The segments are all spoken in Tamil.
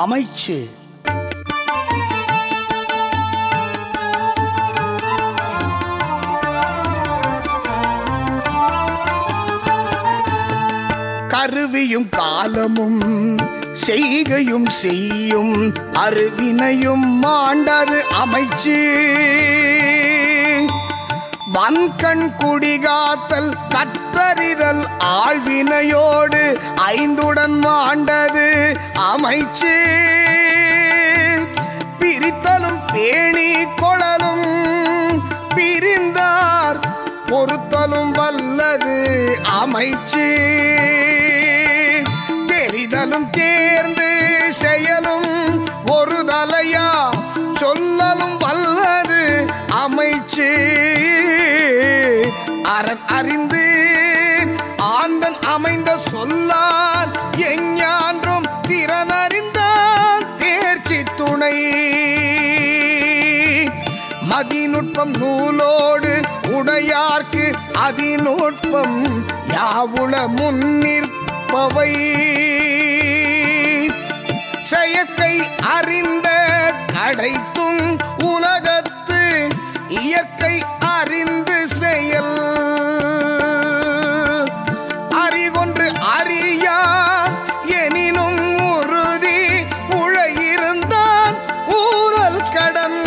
அமைச்சு. கருவியும் காலமும் செய்கையும் செய்யும் அருவினையும் மாண்டது அமைச்சு. வன்கண் குடிகாத்தல் கற்றறிதல் ஆழ்வினையோடு ஐந்துடன் மாண்டது அமைச்சு. பிரித்தலும் பேணி கொளலும் பிரிந்தார் பொறுத்தலும் வல்லது அமைச்சு. தெரிதலும் தேர்ந்து செயலும் ஒரு தலையா சொல்லலும் வல்லது அமைச்சு. அரண் அறிந்து ஆண்டன் அமைந்த சொல்லால் எஞ்ஞான்றும் திறன் அறிந்தான் தேர்ச்சி துணை. மதிநுட்பம் நூலோடு உடையார்க்கு அதிநுட்பம் யாவுள முன்னிற்பவை. செயற்கை அறிந்த கடைத்தும் உலகத்து இயற்கை அறிந்து செயல். அறிகொன்று அறியா எனினும் உறுதி உழையிருந்தான் ஊரல் கடன்.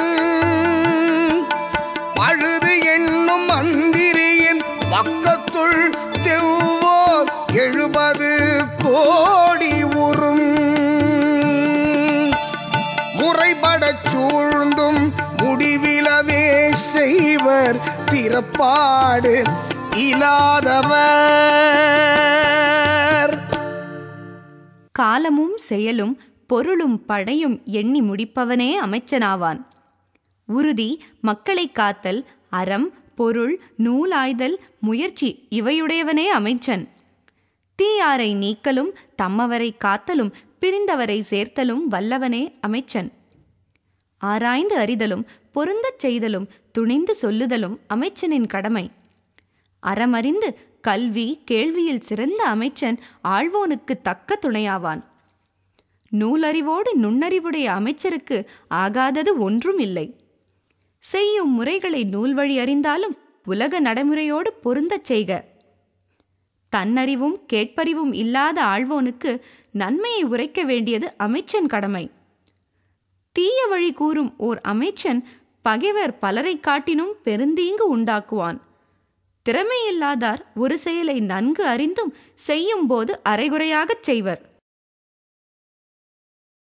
பழுது என்னும் மந்திரியின் பக்கத்துள் தெவ்வோர் 70 கோடி உறும். முறைபடச் சூழ்ந்தும் முடிவிலவே செய்வர் திறப்பாடு இலாதவர். காலமும் செயலும் பொருளும் படையும் எண்ணி முடிப்பவனே அமைச்சனாவான். உறுதி மக்களை காத்தல் அறம் பொருள் நூலாய்தல் முயற்சி இவையுடையவனே அமைச்சன். தீயாரை நீக்கலும் தம்மவரை காத்தலும் பிரிந்தவரை சேர்த்தலும் வல்லவனே அமைச்சன். ஆராய்ந்து அறிதலும் பொருந்தச் செய்தலும் துணிந்து சொல்லுதலும் அமைச்சனின் கடமை. அறமறிந்து கல்வி கேள்வியில் சிறந்த அமைச்சன் ஆழ்வோனுக்கு தக்க துணையாவான். நூலறிவோடு நுண்ணறிவுடைய அமைச்சருக்கு ஆகாதது ஒன்றும் இல்லை. செய்யும் முறைகளை நூல்வழி அறிந்தாலும் உலக நடைமுறையோடு பொருந்தச் செய்க. தன்னறிவும் கேட்பறிவும் இல்லாத ஆழ்வோனுக்கு நன்மையை உரைக்க வேண்டியது அமைச்சன் கடமை. தீய வழி கூறும் ஓர் அமைச்சன் பகைவர் பலரை காட்டினும் பெருந்தீங்கு உண்டாக்குவான். திறமையில்லாதார் ஒரு செயலை நன்கு அறிந்தும் செய்யும் போது அரைகுறையாகச் செய்வர்.